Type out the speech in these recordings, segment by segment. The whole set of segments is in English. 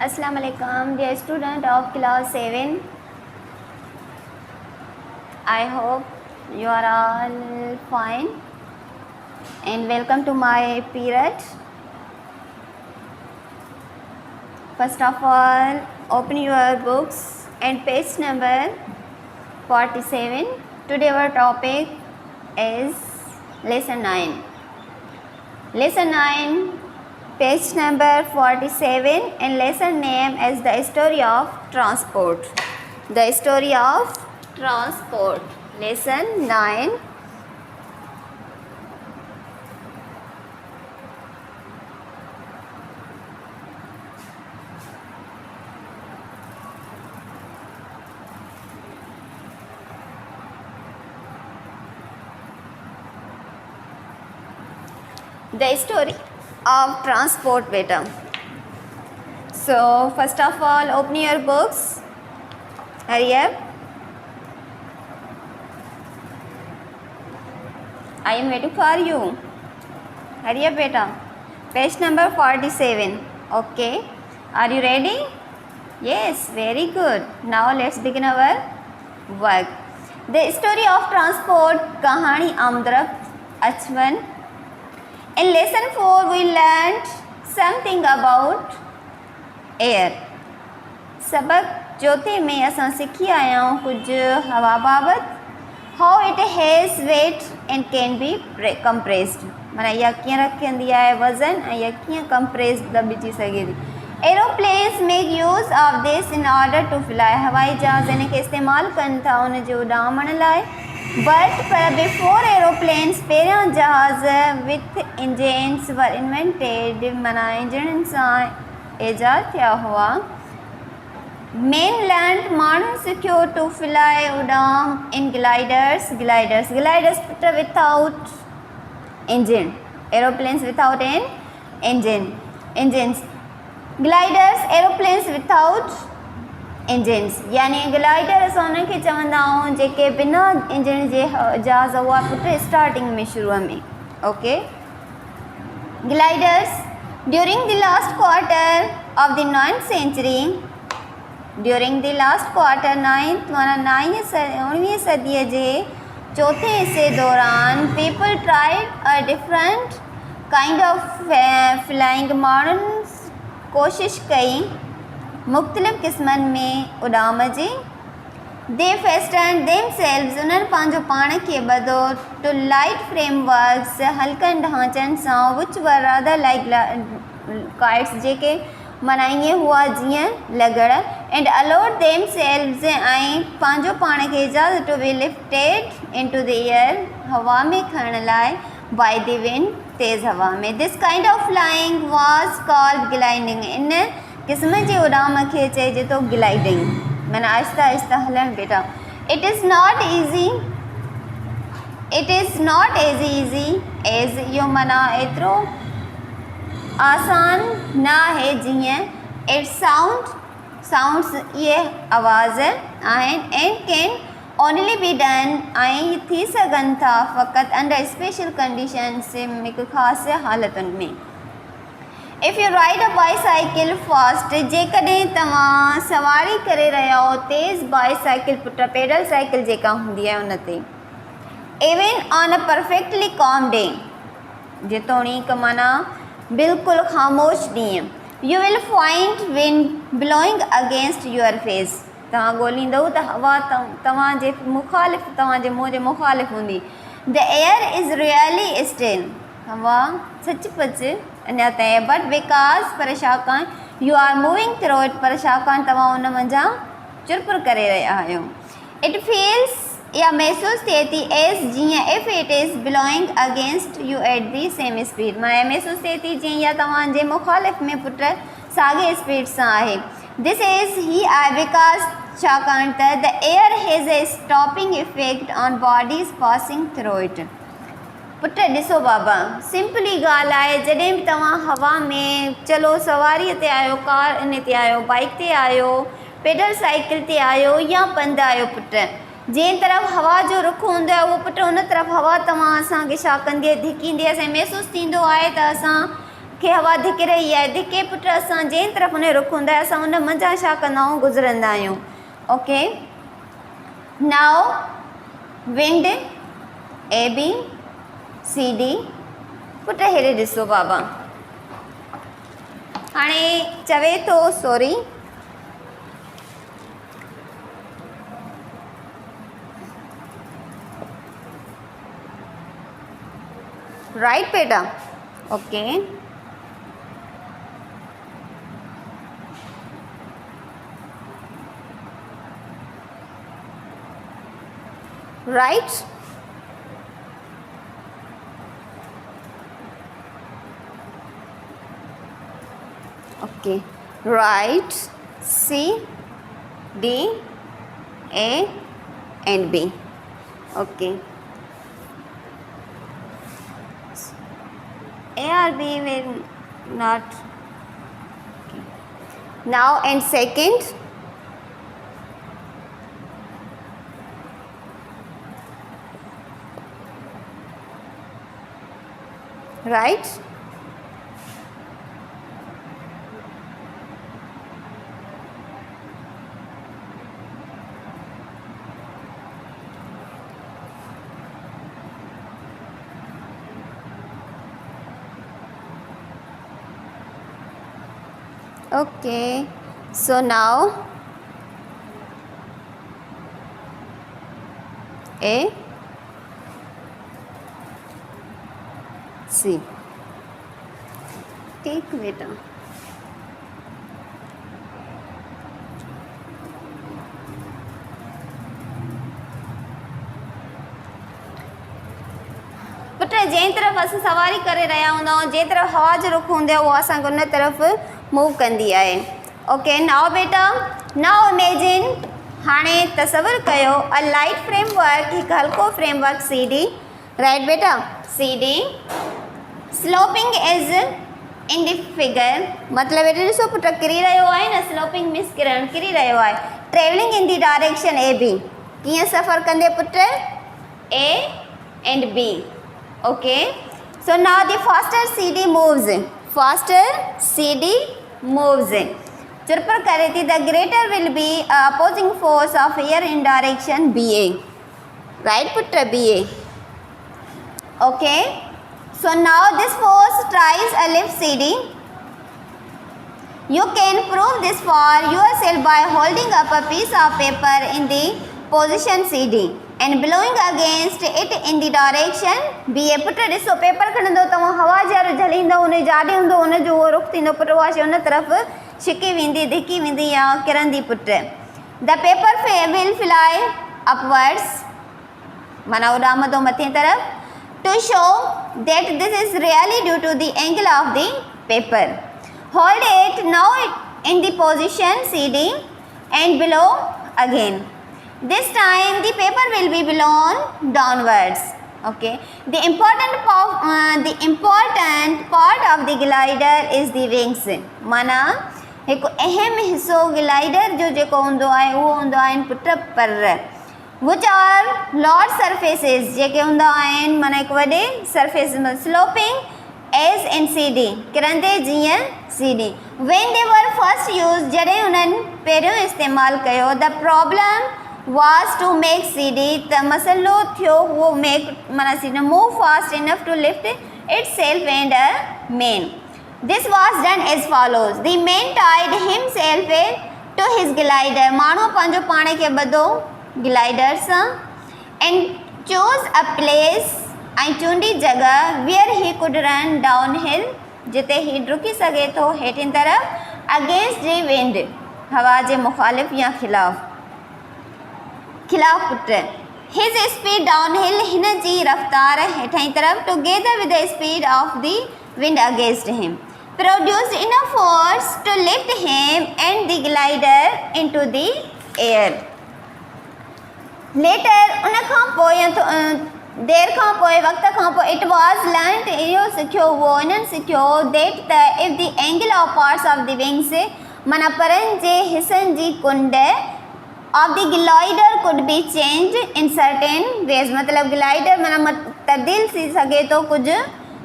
Assalamu alaikum, dear student of class 7. I hope you are all fine and welcome to my period. First of all, open your books and page number 47. Today our topic is lesson 9. Lesson 9, page number 47, and lesson name is The Story of Transport. The Story of Transport. Lesson 9. The story of transport, beta. So first of all, open your books. Hurry up. I am waiting for you. Hurry up, beta. Page number 47. Okay. Are you ready? Yes, very good. Now let's begin our work. The story of transport, Kahani Amdrak Achwan. In lesson 4, we learned something about air. सबक चौथे में असां सिखी आया आहियूं कुझु हवा बाबति. How it has weight and can be compressed. माना इहा कीअं रखंदी आहे वज़न ऐं इहा कीअं compressed दॿिजी सघे थी. Aeroplanes make use of this in order to fly. हवाई जहाज़ इन खे इस्तेमालु कनि था उन जो उॾामण लाइ. But before aeroplanes, पहिरियां जहाज़ with engines were invented. माना इंजणनि सां ईजाद थिया हुआ. Men learned माण्हू सिखियो to fly उॾाम in gliders. Gliders without engine. Aeroplanes without an engines. Gliders aeroplanes without engines. यानी ग्लाइडर असां उनखे चवंदा आहियूं जेके बिना इंजन जे जहाज़ हुआ पुट स्टार्टिंग में शुरूअ में. Okay. Gliders during the last quarter of the 9th century. During the last quarter 9th माना 19वीं सदीअ जे चौथे हिसे दौरान people tried a different kind of flying. माण्हुनि कोशिश कई मुख़्तलिफ़ क़िस्मनि में उॾाम जी. They fastened themselves. उन्हनि पंहिंजो पाण खे ॿधो to light frameworks. हल्कनि ढांचनि सां which were rather like kites. जेके माना ईअं हुआ जीअं लॻड़. And allowed themselves ऐं पंहिंजो पाण खे इजाज़त to be lifted into the air. हवा में खणण लाइ by the wind. तेज़ हवा में. This kind of flying was called gliding. इन क़िस्म जे उॾाम खे चइजे थो ग्लाइडिंग. माना आहिस्ता आहिस्ता हलणु बेटा. It is not as easy as इहो माना एतिरो आसान न आहे जीअं it sounds इहे आवाज़ आहिनि and can only be done ऐं थी सघनि था फ़क़ति under special conditions हिकु ख़ासि हालतुनि में. If you ride a bicycle fast, जेकॾहिं तव्हां सवारी करे रहिया हो तेज़ बाइसाइकिल पुट पेडल साइकिल जेका हूंदी आहे उन ते. Even on a perfectly calm day. जेतोणीक माना बिल्कुलु ख़ामोश ॾींहुं. You will find wind blowing against your face. तव्हां ॻोल्हींदव त हवा तव्हांजे मुंहं जे मुखालिफ़ हूंदी. The air is really still. हवा सचपच अञा तय. But because पर छाकाणि you are moving through it. पर छाकाणि तव्हां उन मंझां चुरपुर करे रहिया आहियो. It feels या महसूस थिए थी as जीअं if it is blowing against you at the same speed. माना महसूस थिए थी जीअं इहा तव्हांजे मुखालिफ़ में पुट साॻे स्पीड सां आहे. This is because छाकाणि त the air has a stopping effect on bodies passing through it. Put ॾिसो बाबा, सिंपली ॻाल्हि आहे जॾहिं बि तव्हां हवा में चलो सवारीअ ते आहियो, कार इन ते आहियो, बाइक ते आहियो, पेडल साइकिल ते आहियो या पंधु आहियो पुट, जंहिं तरफ़ हवा जो रुख हूंदो आहे उहो पुट उन तरफ़ हवा तव्हां असांखे छा कंदी आहे धिकींदी आहे. असांखे महसूसु थींदो आहे त असां खे हवा धिके रही आहे, धिके पुट असां जंहिं तरफ़ उन रुख हूंदा आहे असां उन मंझां छा कंदा आहियूं, गुज़रंदा आहियूं। Okay, now wind A B C D. पुट हेॾे ॾिसो बाबा, हाणे चवे थो सॉरी राइट बेटा। Okay, right. Okay, right C D A and B. Okay, A or B will not. Okay. Now and second, right? Okay, so now A C, take बेटा। Put जंहिं तरफ़ असां सवारी करे रहिया हूंदा आहियूं, जंहिं तरफ़ हवा जो रुख हूंदो आहे उहो असांखे उन तरफ़ मूव कंदी आहे। ओके, नाउ बेटा, नाउ इमेजिन, हाणे तसवुरु कयो अ लाइट फ्रेमवर्क, हिकु हल्को फ्रेमवर्क सी डी। राइट बेटा, C D sloping is in the figure, मतिलबु हेॾे ॾिसो पुट किरी रहियो आहे न, स्लोपिंग मीन्स किरण, किरी रहियो आहे। Travelling in the direction A B, कीअं सफ़र कंदे पुट, A and B. Okay, so now the faster C D moves, faster C D moves, चुरपर करे थी, the greater will be opposing force of air in direction B A. Right पुट, B A. Okay, so now this force tries a lift CD. You can prove this for yourself by holding up a piece of paper in the position CD and blowing against it in the direction BA। Put ॾिसो, paper खणंदो तव्हां, हवा जर झलींदो, उन जाॾे हूंदो उनजो उहो रुख थींदो पुट, उहा शइ उन तरफ़ छिकी वेंदी, धिकी वेंदी या किरंदी पुट। The paper will fly upwards, माना उॾामंदो मथे तरफ़, to show that this is really due to the angle of the paper. Hold it now in the position CD and blow again. This time the paper will be blown downwards. Okay, the important part of the glider is the wings। माना हिकु अहम हिस्सो glider जो जेको हूंदो आहे उहो हूंदो आहिनि पुट पर, which are large surfaces, जेके हूंदा आहिनि माना हिकु वॾे सरफेस में, sloping edge in C D, किरंदे जीअं C D. when they were first used, जॾहिं उन्हनि पहिरियों इस्तेमालु कयो, the problem was to make CD, त मसइलो थियो उहो make माना CD move fast enough to lift itself and a man। this was done as follows। the man tied himself to his glider, माण्हू पंहिंजो पाण खे ॿधो glider सां, and chose a place, ऐं चूंडी जॻह, where he could run downhill, जिते ही डुकी सघे थो हेठिन तरफ़, against the wind, हवा जे मुखालिफ़ या खिलाफ़ पुट। his speed downhill, हिन जी रफ़्तार हेठां तरफ़, together with the speed of the wind against him, produced enough force to lift him and the glider into the air। Later उन खां पोइ देर खां पोइ वक़्त खां पोइ इट वॉज लर्नड, इहो सिखियो हुओ, इन्हनि सिखियो दैट त if the angle of parts of the wings, माना परनि जे हिसनि जी कुंड of the glider could be change in certain ways, मतिलबु ग्लाइडर माना तब्दील थी सघे थो कुझु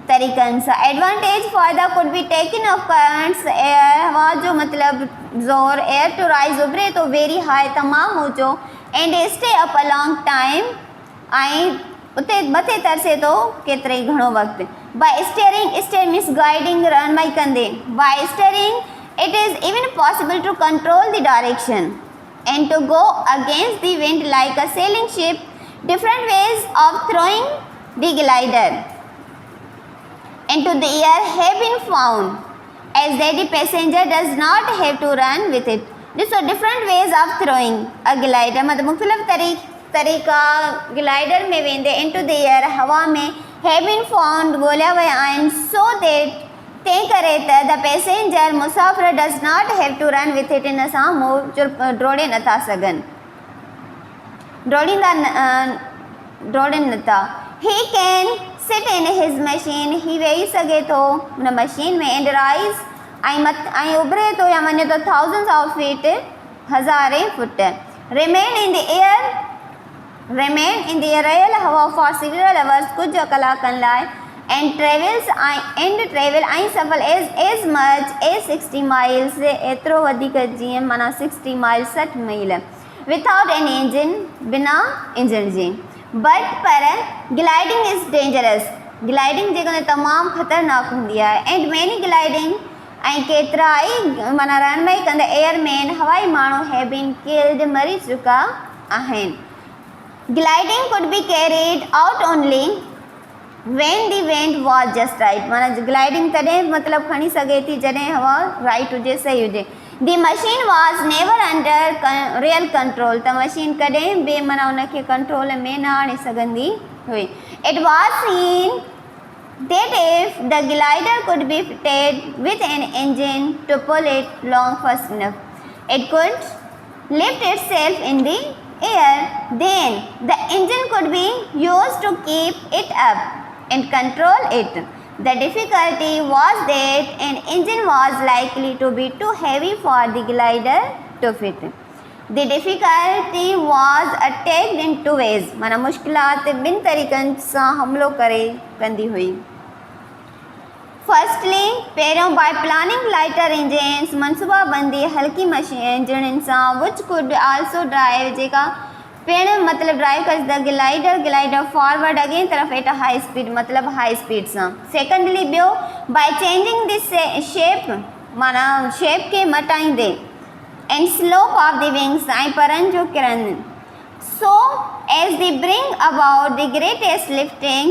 तरीक़नि सां। एडवांटेज फ़ाइदा could be taken of currents air, हवा जो मतिलबु ज़ोर, एयर टू राइज़ उभिरे थो वेरी हाई तमामु ऊचो, and stay up a long time, ऐं उते मथे तरसे थो केतिरे घणो वक़्तु। By steering, steer means guiding, रहनुमाई कंदे। By steering it is even possible to control the direction and to go against the wind like a sailing ship. Different ways of throwing the glider into the air have been found, as that the passenger does not have to run with it. So different ways of throwing a glider, मतलब मुख्तलिफ तरीक़ा glider में वेंदे into the air, हवा में, have been found, ॻोल्हिया विया आहिनि, so that तंहिं करे त द पैसेंजर मुसाफ़िर does not have to run with it, इन सां मुंहुं डोड़े नथा सघनि, डोड़नि नथा। He can sit in his machine, ही वेही सघे थो हुन मशीन में, एंड राइज़, ऐं उभिरे थो या वञे थो थाउज़ेंड्स ऑफ फीट, हज़ारे फुट। रिमेन इन द एयर, रहियल हवा फॉर सीरियल अवर्स, कुझु कलाकनि लाइ, and travel ऐं सफ़ल as much as 60 miles, एतिरो वधीक जीअं माना 60 miles 60 मील, without an engine, बिना इंजन जे। बट पर ग्लाइडिंग इज़ डेंजरस, ग्लाइडिंग जेको तमामु ख़तरनाक हूंदी आहे। एंड मैनी ग्लाइडिंग, ऐं केतिरा ई माना रहनुमाई कंदा एयरमैन, हवाई माण्हू हैव बीन किल्ड, मरी चुका आहिनि। Gliding could be carried out only when the wind was just right, माना ग्लाइडिंग तॾहिं मतिलबु खणी सघे थी जॾहिं हवा राइट हुजे, सही हुजे। The machine was never under real control, त मशीन कॾहिं बि माना उनखे कंट्रोल में न आणे सघंदी हुई। It was seen that if the glider could be fitted with an engine to pull it along fast enough, it could lift itself in the air, then the engine could be used to keep it up and control it. The difficulty was that an engine was likely to be too heavy for the glider to fit. The difficulty was attacked in two ways, माना मुश्किलात ॿिनि तरीक़नि सां हमलो करे कंदी हुई। Firstly, पहिरियों बाय प्लानिंग लाइटर इंजन्स, मनसूबाबंदी हल्की मशीन इंजननि सां, विच कुड आल्सो ड्राइव, जेका पिणु मतिलबु ड्राइव करे द ग्लाइडर फॉरवर्ड अॻिए तरफ़ एट हाई स्पीड, मतिलबु हाई स्पीड सां। सेकेंडली, ॿियो बाय चेंजिंग द शेप, माना शेप खे मटाईंदे, and slope of the wings, ऐं परनि जो किरन, so as the bring about the greatest lifting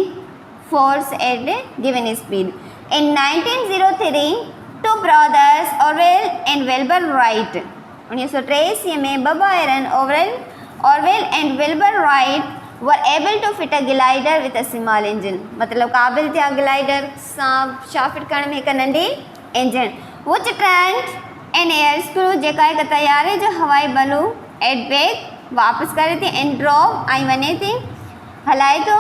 force at given speed. In 1903, two brothers, Orville and Wilbur Wright, 1983 में ॿ भाउरनि Orville and Wilbur Wright were able to fit a glider with a small engine, मतलब क़ाबिल थिया glider सां छा fit करण में हिकु नंढी engine, which turned an air screw, जेका हिकु तयारे जो हवाई बलू एट बैक वापसि करे थी, एंड ड्रॉप, ऐं वञे थी हलाए थो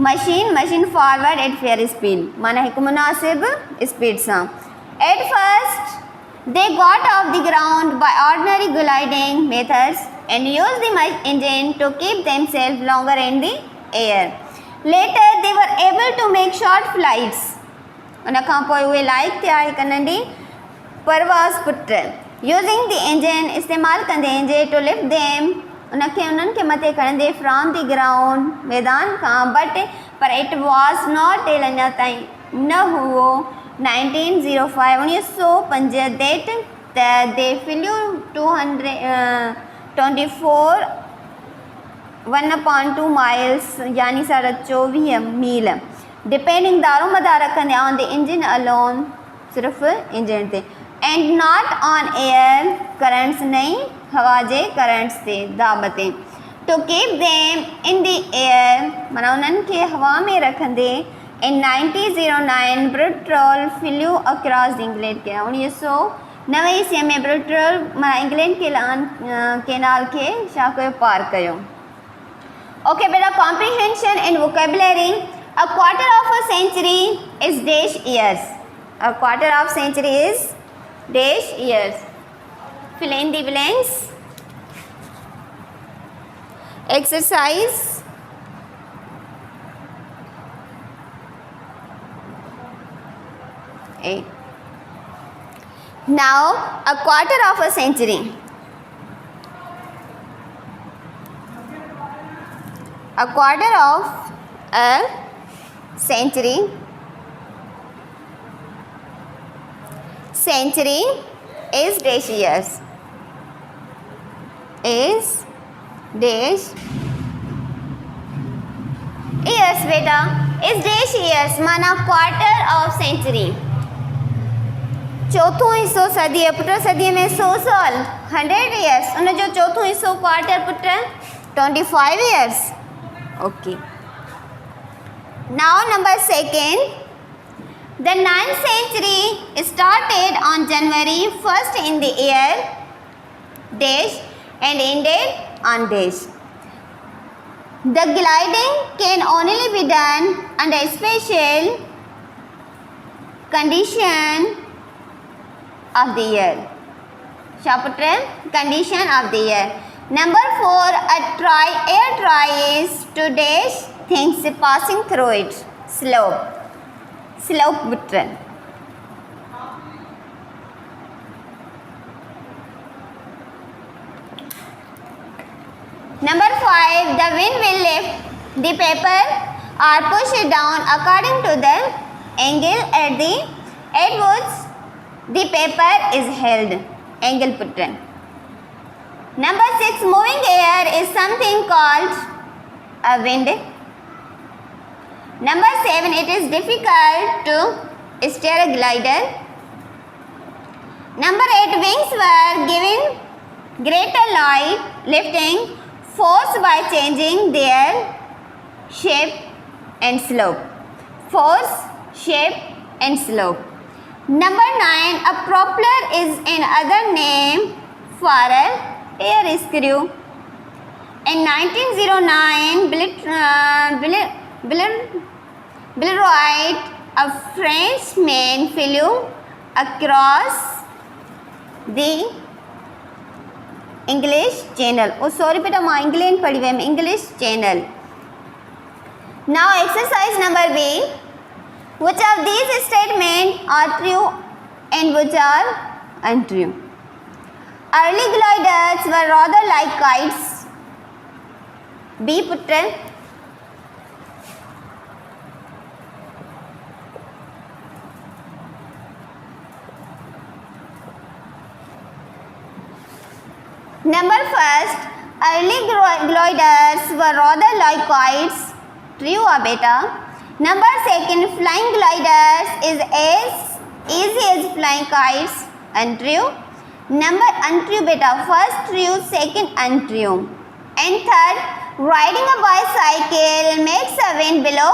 machine forward at fair speed, माना हिकु मुनासिब स्पीड सां। At first they got off the ground by ordinary gliding methods and use the engine to keep themself longer in the air. Later they were able to make short flights, उन खां पोइ उहे लाइक़ थिया हिकु नंढी परवाज़ पुट, यूज़िंग द इंजन, इस्तेमालु कंदे इंजन, टू लिफ्ट देम, उन्हनि खे मथे खणंदे फ्रॉम द ग्राउंड, मैदान खां, बट पर इट वॉज नॉट टिल, अञा ताईं न हुओ 1905 देट त दे फ्ल्यू 1.2 माइल्स, यानी 24 मील, डिपेंडिंग दारोमदार रखंदे ऑन द इंजन अलोन, सिर्फ़ु इंजन ते, and not on air currents, नहीं हवा जे करंट्स ते, दाब ते। To keep them in the air, माना उन्हनि खे हवा में रखंदे। In 1909 Bleriot flew across England के, 1909 ईस्वी में ब्रिटोल माना इंग्लैंड के केनाल खे छा कयो, पार कयो। ओके बेटा, comprehension and vocabulary. A quarter of a century is dash years, a quarter of century is dash years. Fill in the blanks. Exercise 8. Now a quarter of a century. A quarter of a century. Century is dash years. Is dash years बेटा. Is dash years माना quarter of century. चौथों हिस्सों सदी है पुत्र. सदी में 100 साल 100 years. उन्हें जो चौथों हिस्सों quarter पुत्र 25 years. Okay. Now number 2. The 9th century started on January 1st in the year dash and ended on dash. The gliding can only be done under special condition of the year. Shaputra, condition of the year. Number 4, air tries to dash things passing through it. Slope. Slope putra. Number 5, the wind will lift the paper or push it down according to the angle at which the paper is held. Angle putra. Number 6, moving air is something called a wind. Number 7, it is difficult to steer a glider. Number 8, wings were given greater lifting force by changing their shape and slope. Force, shape and slope. Number 9, a propeller is another name for an air screw. In 1909, Blériot, a Frenchman, flew across the English Channel. Oh, sorry, beta, ma England पढ़ी हुई है English Channel. Now, exercise number B. Which of these statements are true and which are untrue? Early gliders were rather like kites. B putra. Number first, early gliders were rather like kites. True or beta? Number second, flying gliders is as easy as flying kites. Untrue. Number untrue beta. First true, second untrue. And third, riding a bicycle makes a wind blow.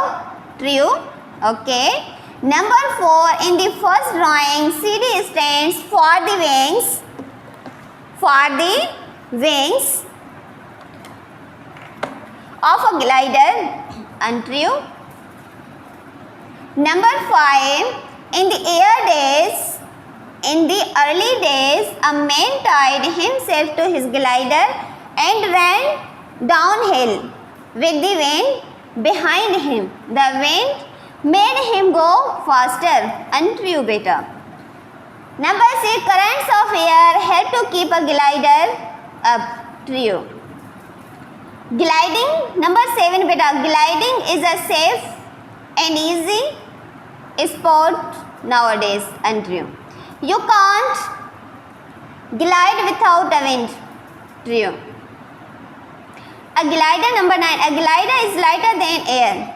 True. Okay. Number 4, in the first drawing, CD stands for the wings. For the wings of a glider. Untrue. Number 5, in the early days, a man tied himself to his glider and ran downhill with the wind behind him. The wind made him go faster. Untrue beta. Number 6, currents of air help to keep a glider up. True. Gliding. Number 7 beta. Gliding is a safe and easy sport nowadays. Untrue. You can't glide without a wind. True. A glider. Number 9. A glider is lighter than air.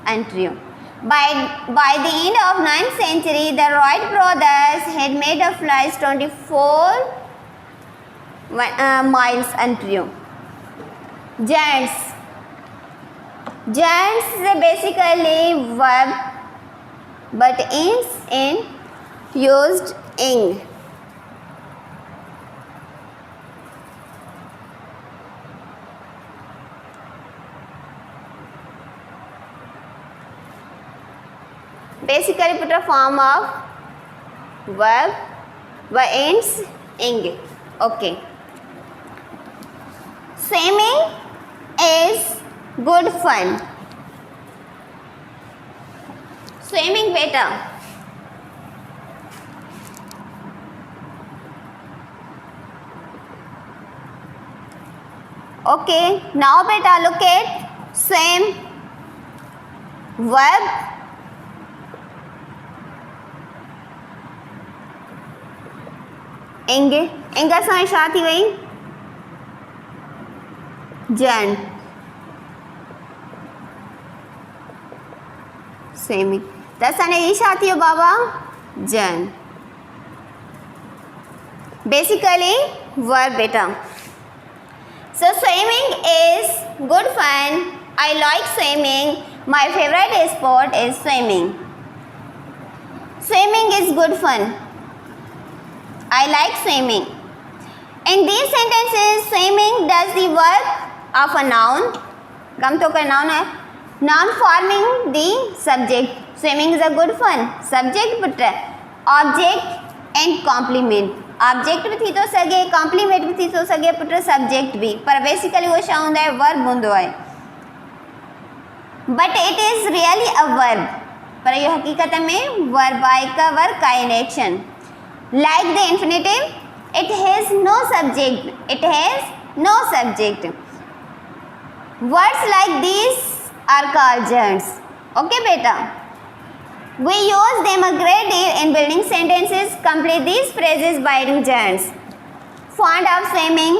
Untrue. By the end of 9th century, the Wright brothers had made a flight 24 miles. Untrue. Giants. Giants is basically verb but ends in used ing. Basically put a form of verb but ends ing. Okay. Swimming is good fun. Swimming beta. Okay, now beta look at same verb. इंग असां छा थी वई जन swimming त असांजे ई छा थी वियो बाबा जन बेसिकली वर्ब बेटा. So swimming is good fun. I like swimming. My favorite sport is swimming. Swimming is good fun. I like swimming. In these sentences, swimming does the work of a noun. कम तो का noun है. Noun forming the subject. Swimming is a good fun. Subject पुत्र. Object and complement. Object भी थी तो सघे complement भी थी तो सघे पुट सब्जेक्ट भी पर बेसिकली वो छा हूंदा है वर्ब हूंदो आहे but it is really a verb पर इहो हक़ीक़त में वर्ब आहे हिकु वर्क आहे in action like the infinitive it has no subject words like this are called gerunds okay बेटा. We use them a great deal in building sentences. Complete these phrases by adding gerunds. Fond of swimming,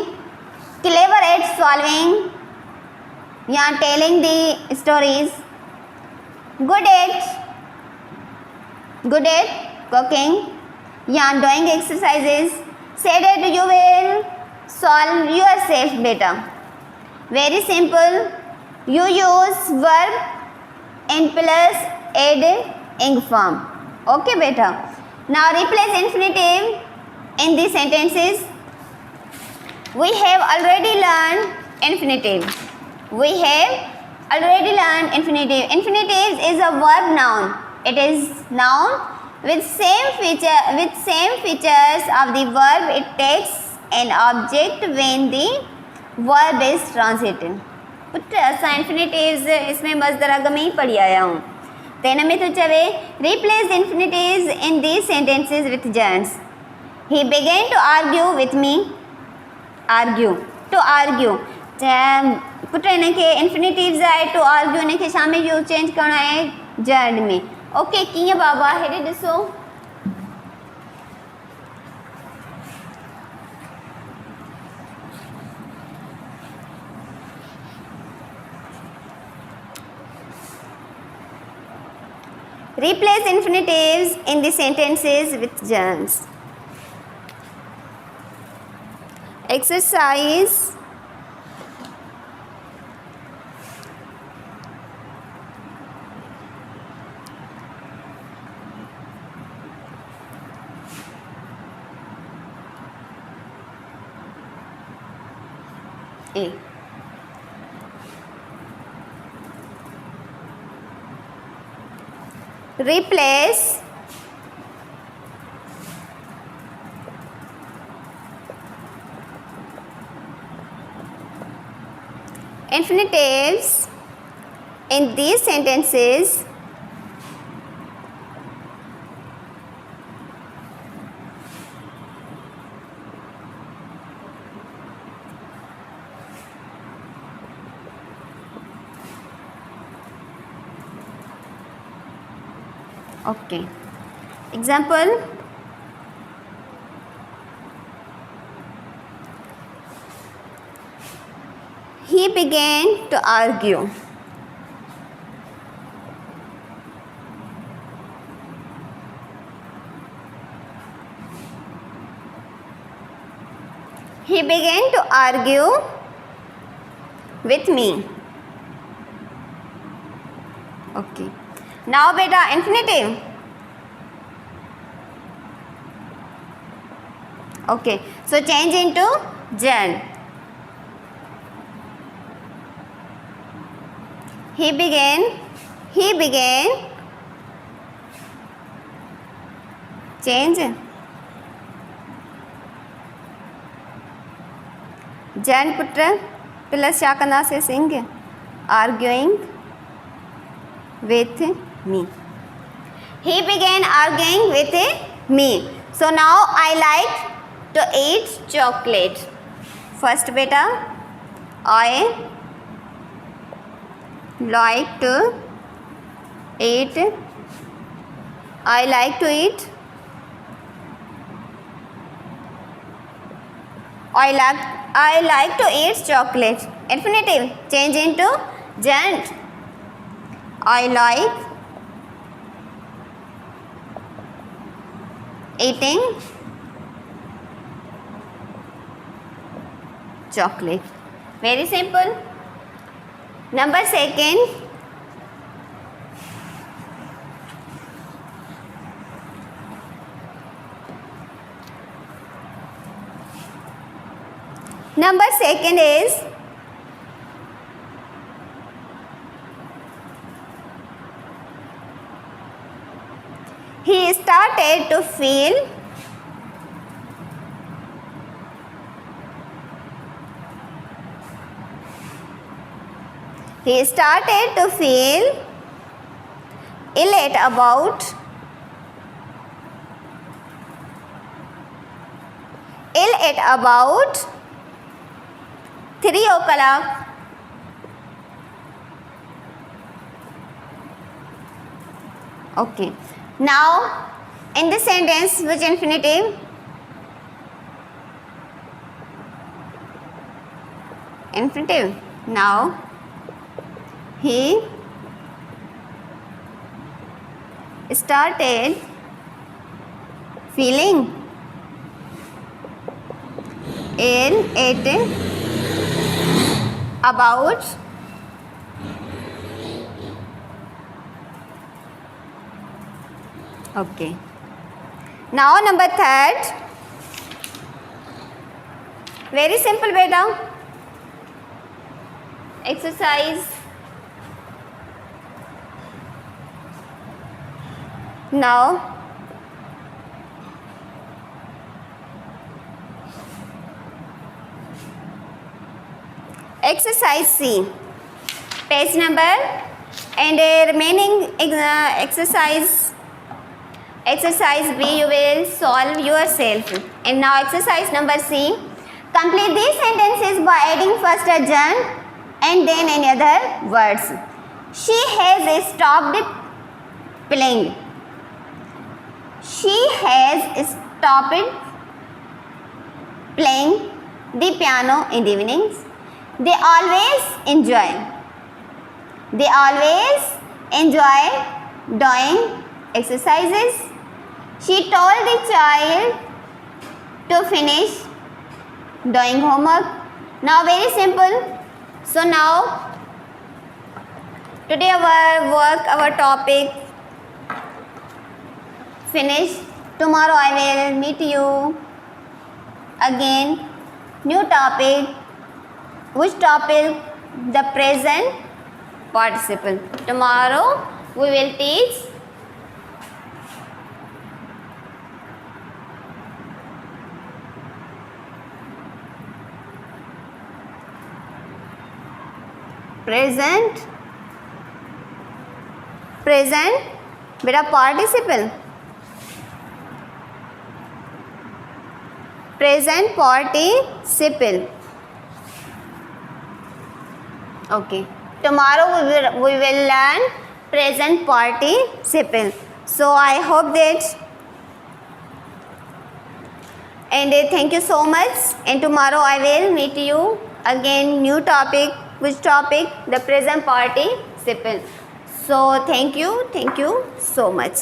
clever at solving, yeah, telling the stories, good at cooking, yeah, doing exercises. Say that you will solve yourself better. Very simple. You use verb and plus add ing form. Okay beta. Now replace infinitive in these sentences. We have already learned infinitive. Infinitive is a verb noun. It is noun with same features of the verb. It takes an object when the verb is transited. पुत्र असां infinitives इसमें मज़दर अॻ में ही पढ़ी आया हूँ त हिन में तो चवे replace infinitives in these sentences with gerunds. He began to argue with me. argue put इनखे इन्फिनेटिव्स आहे टू आर्ग्यू इनखे छा में यूज़ चेंज करणो आहे जर्न में. ओके कीअं बाबा हेॾे ॾिसो replace infinitives in the sentences with gerunds. Exercise A. Replace infinitives in these sentences okay. Example he began to argue. He began to argue with me. Okay. Now beta infinitive. Okay, so change into gerund. He began change gerund पुत्र plus छा कंदासीं सिंग arguing with me. He began arguing with me. So now I like to eat chocolate. First beta I like to eat. I like to eat. I like to eat chocolate. Infinitive. Change into gerund. I like eating chocolate. Very simple. Number second. Number second is he started to feel elate about 3 o'clock. Okay. Now, in this sentence, which infinitive? Infinitive. Now, he started feeling elated about okay. Now number third. Very simple beta. Exercise. Now exercise C, page number, and remaining exercise B you will solve yourself. And now exercise number C, complete these sentences by adding first a gerund and then any other words. She has stopped playing. She has stopped playing the piano in the evenings. They always enjoy doing exercises. She told the child to finish doing homework. Now very simple. So now today our topic finished. Tomorrow I will meet you again. New topic. Which topic? The present participle. Tomorrow we will teach present beta participle. Present participle. Okay. Tomorrow we will learn present participle. So I hope that, and thank you so much. And tomorrow I will meet you again. New topic. Which topic? The present participle. So thank you so much.